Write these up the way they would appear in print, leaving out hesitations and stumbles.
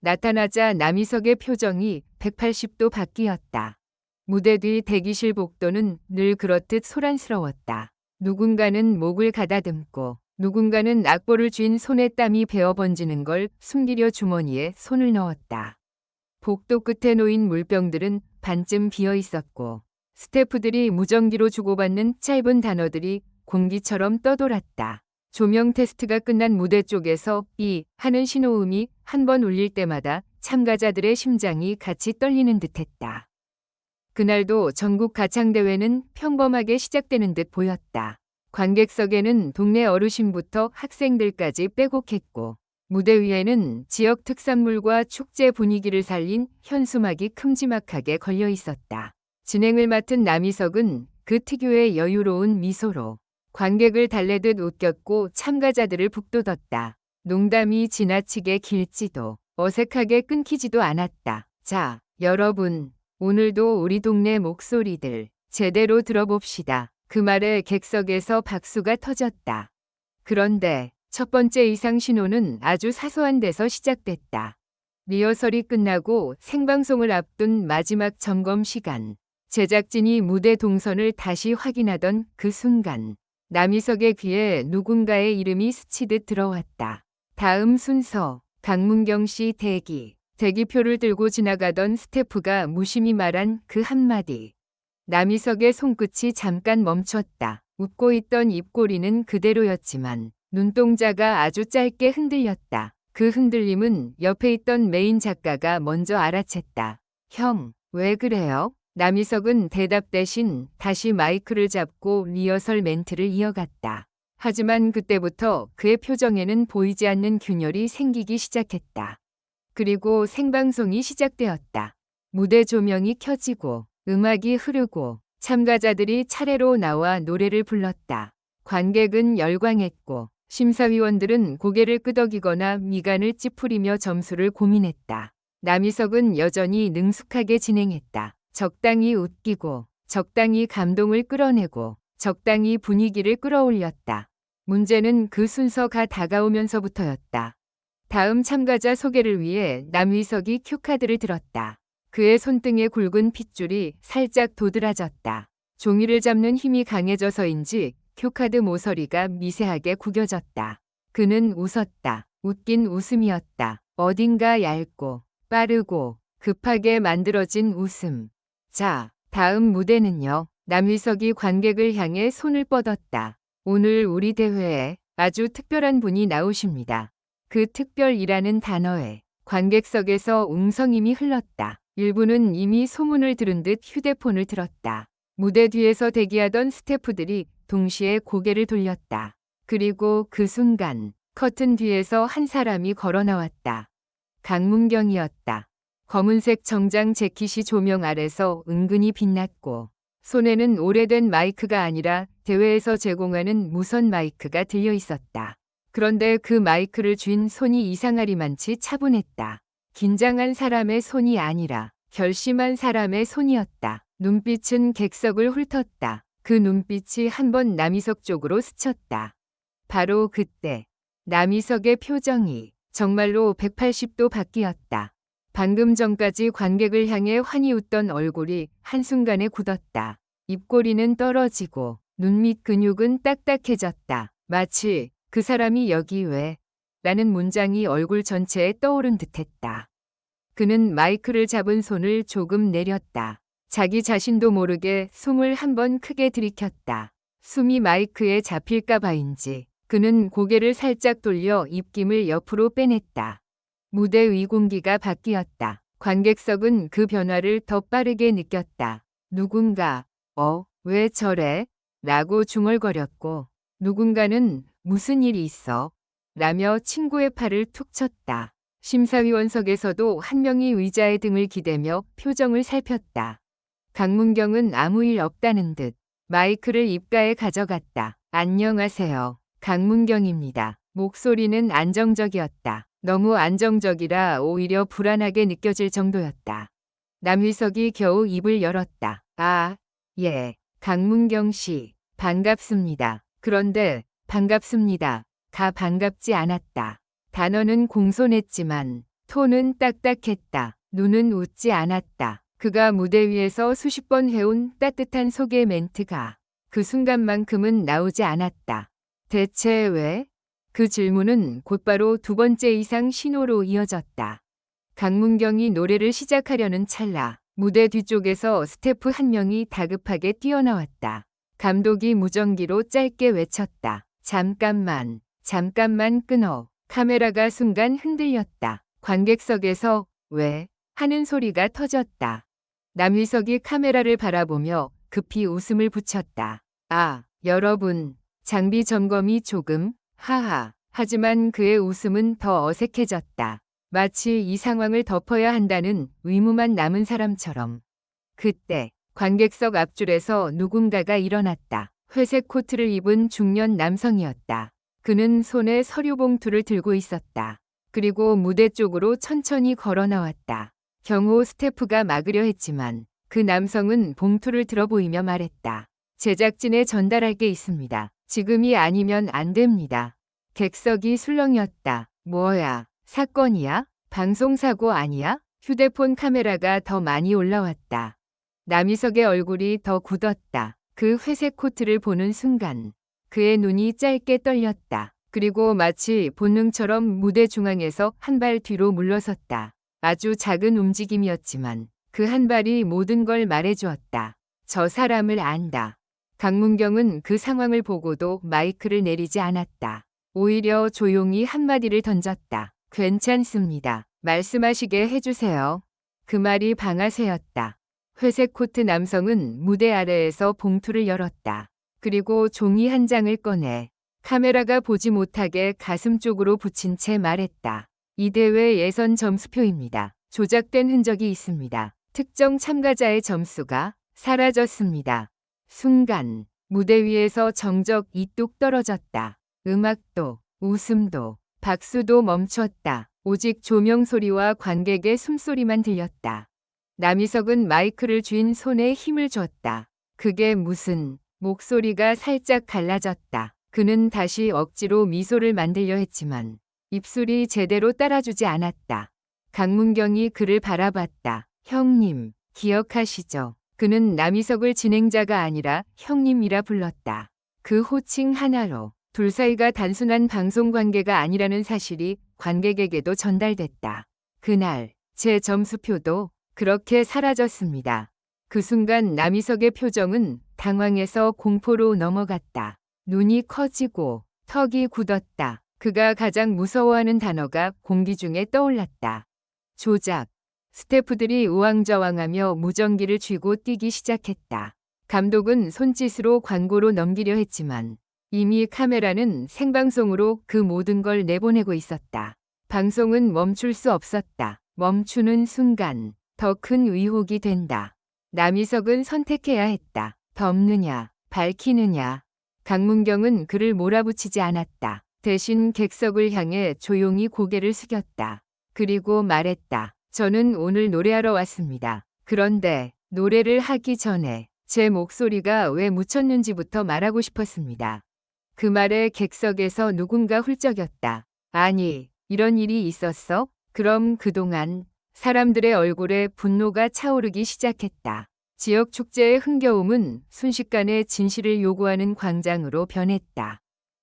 나타나자 남희석의 표정이 180도 바뀌었다. 무대 뒤 대기실 복도는 늘 그렇듯 소란스러웠다. 누군가는 목을 가다듬고 누군가는 악보를 쥔 손에 땀이 베어 번지는 걸 숨기려 주머니에 손을 넣었다. 복도 끝에 놓인 물병들은 반쯤 비어 있었고 스태프들이 무전기로 주고받는 짧은 단어들이 공기처럼 떠돌았다. 조명 테스트가 끝난 무대 쪽에서 삐 하는 신호음이 한 번 울릴 때마다 참가자들의 심장이 같이 떨리는 듯했다. 그날도 전국 가창대회는 평범하게 시작되는 듯 보였다. 관객석에는 동네 어르신부터 학생들까지 빼곡했고 무대 위에는 지역 특산물과 축제 분위기를 살린 현수막이 큼지막하게 걸려 있었다. 진행을 맡은 남희석은 그 특유의 여유로운 미소로 관객을 달래듯 웃겼고 참가자들을 북돋웠다. 농담이 지나치게 길지도 어색하게 끊기지도 않았다. 자, 여러분, 오늘도 우리 동네 목소리들 제대로 들어봅시다. 그 말에 객석에서 박수가 터졌다. 그런데 첫 번째 이상 신호는 아주 사소한 데서 시작됐다. 리허설이 끝나고 생방송을 앞둔 마지막 점검 시간. 제작진이 무대 동선을 다시 확인하던 그 순간 남희석의 귀에 누군가의 이름이 스치듯 들어왔다. 다음 순서 강문경 씨 대기. 대기표를 들고 지나가던 스태프가 무심히 말한 그 한마디. 남희석의 손끝이 잠깐 멈췄다. 웃고 있던 입꼬리는 그대로였지만 눈동자가 아주 짧게 흔들렸다. 그 흔들림은 옆에 있던 메인 작가가 먼저 알아챘다. 형, 왜 그래요? 남희석은 대답 대신 다시 마이크를 잡고 리허설 멘트를 이어갔다. 하지만 그때부터 그의 표정에는 보이지 않는 균열이 생기기 시작했다. 그리고 생방송이 시작되었다. 무대 조명이 켜지고 음악이 흐르고 참가자들이 차례로 나와 노래를 불렀다. 관객은 열광했고 심사위원들은 고개를 끄덕이거나 미간을 찌푸리며 점수를 고민했다. 남희석은 여전히 능숙하게 진행했다. 적당히 웃기고 적당히 감동을 끌어내고 적당히 분위기를 끌어올렸다. 문제는 그 순서가 다가오면서부터였다. 다음 참가자 소개를 위해 남희석이 큐카드를 들었다. 그의 손등에 굵은 핏줄이 살짝 도드라졌다. 종이를 잡는 힘이 강해져서인지 큐카드 모서리가 미세하게 구겨졌다. 그는 웃었다. 웃긴 웃음이었다. 어딘가 얇고 빠르고 급하게 만들어진 웃음. 자, 다음 무대는요. 남희석이 관객을 향해 손을 뻗었다. 오늘 우리 대회에 아주 특별한 분이 나오십니다. 그 특별이라는 단어에 관객석에서 웅성임이 흘렀다. 일부는 이미 소문을 들은 듯 휴대폰을 들었다. 무대 뒤에서 대기하던 스태프들이 동시에 고개를 돌렸다. 그리고 그 순간 커튼 뒤에서 한 사람이 걸어 나왔다. 강문경이었다. 검은색 정장 재킷이 조명 아래서 은근히 빛났고 손에는 오래된 마이크가 아니라 대회에서 제공하는 무선 마이크가 들려 있었다. 그런데 그 마이크를 쥔 손이 이상하리만치 차분했다. 긴장한 사람의 손이 아니라 결심한 사람의 손이었다. 눈빛은 객석을 훑었다. 그 눈빛이 한번 남희석 쪽으로 스쳤다. 바로 그때 남희석의 표정이 정말로 180도 바뀌었다. 방금 전까지 관객을 향해 환히 웃던 얼굴이 한순간에 굳었다. 입꼬리는 떨어지고 눈밑 근육은 딱딱해졌다. 마치 그 사람이 여기 왜? 라는 문장이 얼굴 전체에 떠오른 듯했다. 그는 마이크를 잡은 손을 조금 내렸다. 자기 자신도 모르게 숨을 한 번 크게 들이켰다. 숨이 마이크에 잡힐까 봐인지 그는 고개를 살짝 돌려 입김을 옆으로 빼냈다. 무대 위 공기가 바뀌었다. 관객석은 그 변화를 더 빠르게 느꼈다. 누군가 왜 저래? 라고 중얼거렸고 누군가는 무슨 일이 있어? 라며 친구의 팔을 툭 쳤다. 심사위원석에서도 한 명이 의자에 등을 기대며 표정을 살폈다. 강문경은 아무 일 없다는 듯 마이크를 입가에 가져갔다. 안녕하세요. 강문경입니다. 목소리는 안정적이었다. 너무 안정적이라 오히려 불안하게 느껴질 정도였다. 남희석이 겨우 입을 열었다. 아, 예. 강문경 씨, 반갑습니다. 그런데 반갑습니다. 가 반갑지 않았다. 단어는 공손했지만 톤은 딱딱했다. 눈은 웃지 않았다. 그가 무대 위에서 수십 번 해온 따뜻한 소개 멘트가 그 순간만큼은 나오지 않았다. 대체 왜? 그 질문은 곧바로 두 번째 이상 신호로 이어졌다. 강문경이 노래를 시작하려는 찰나 무대 뒤쪽에서 스태프 한 명이 다급하게 뛰어나왔다. 감독이 무전기로 짧게 외쳤다. 잠깐만, 잠깐만 끊어. 카메라가 순간 흔들렸다. 관객석에서 왜? 하는 소리가 터졌다. 남희석이 카메라를 바라보며 급히 웃음을 붙였다. 아, 여러분, 장비 점검이 조금, 하하. 하지만 그의 웃음은 더 어색해졌다. 마치 이 상황을 덮어야 한다는 의무만 남은 사람처럼. 그때 관객석 앞줄에서 누군가가 일어났다. 회색 코트를 입은 중년 남성이었다. 그는 손에 서류 봉투를 들고 있었다. 그리고 무대 쪽으로 천천히 걸어 나왔다. 경호 스태프가 막으려 했지만 그 남성은 봉투를 들어 보이며 말했다. 제작진에 전달할 게 있습니다. 지금이 아니면 안 됩니다. 객석이 술렁였다. 뭐야? 사건이야? 방송사고 아니야? 휴대폰 카메라가 더 많이 올라왔다. 남희석의 얼굴이 더 굳었다. 그 회색 코트를 보는 순간 그의 눈이 짧게 떨렸다. 그리고 마치 본능처럼 무대 중앙에서 한 발 뒤로 물러섰다. 아주 작은 움직임이었지만 그 한 발이 모든 걸 말해주었다. 저 사람을 안다. 강문경은 그 상황을 보고도 마이크를 내리지 않았다. 오히려 조용히 한마디를 던졌다. 괜찮습니다. 말씀하시게 해주세요. 그 말이 방아쇠였다. 회색 코트 남성은 무대 아래에서 봉투를 열었다. 그리고 종이 한 장을 꺼내 카메라가 보지 못하게 가슴 쪽으로 붙인 채 말했다. 이 대회 예선 점수표입니다. 조작된 흔적이 있습니다. 특정 참가자의 점수가 사라졌습니다. 순간 무대 위에서 정적이 뚝 떨어졌다. 음악도, 웃음도, 박수도 멈췄다. 오직 조명 소리와 관객의 숨소리만 들렸다. 남희석은 마이크를 쥔 손에 힘을 줬다. 그게 무슨 목소리가 살짝 갈라졌다. 그는 다시 억지로 미소를 만들려 했지만 입술이 제대로 따라주지 않았다. 강문경이 그를 바라봤다. 형님, 기억하시죠? 그는 남희석을 진행자가 아니라 형님이라 불렀다. 그 호칭 하나로 둘 사이가 단순한 방송 관계가 아니라는 사실이 관객에게도 전달됐다. 그날 제 점수표도 그렇게 사라졌습니다. 그 순간 남희석의 표정은 당황해서 공포로 넘어갔다. 눈이 커지고 턱이 굳었다. 그가 가장 무서워하는 단어가 공기 중에 떠올랐다. 조작. 스태프들이 우왕좌왕하며 무전기를 쥐고 뛰기 시작했다. 감독은 손짓으로 광고로 넘기려 했지만 이미 카메라는 생방송으로 그 모든 걸 내보내고 있었다. 방송은 멈출 수 없었다. 멈추는 순간 더 큰 의혹이 된다. 남희석은 선택해야 했다. 덮느냐, 밝히느냐. 강문경은 그를 몰아붙이지 않았다. 대신 객석을 향해 조용히 고개를 숙였다. 그리고 말했다. 저는 오늘 노래하러 왔습니다. 그런데 노래를 하기 전에 제 목소리가 왜 묻혔는지부터 말하고 싶었습니다. 그 말에 객석에서 누군가 훌쩍였다. 아니, 이런 일이 있었어? 그럼 그동안 사람들의 얼굴에 분노가 차오르기 시작했다. 지역 축제의 흥겨움은 순식간에 진실을 요구하는 광장으로 변했다.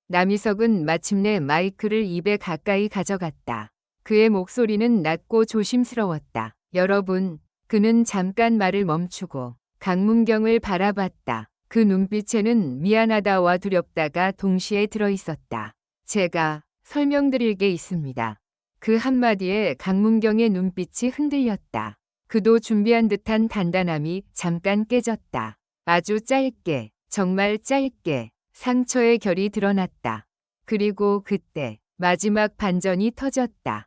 남희석은 마침내 마이크를 입에 가까이 가져갔다. 그의 목소리는 낮고 조심스러웠다. 여러분, 그는 잠깐 말을 멈추고 강문경을 바라봤다. 그 눈빛에는 미안하다와 두렵다가 동시에 들어있었다. 제가 설명드릴 게 있습니다. 그 한마디에 강문경의 눈빛이 흔들렸다. 그도 준비한 듯한 단단함이 잠깐 깨졌다. 아주 짧게, 정말 짧게 상처의 결이 드러났다. 그리고 그때 마지막 반전이 터졌다.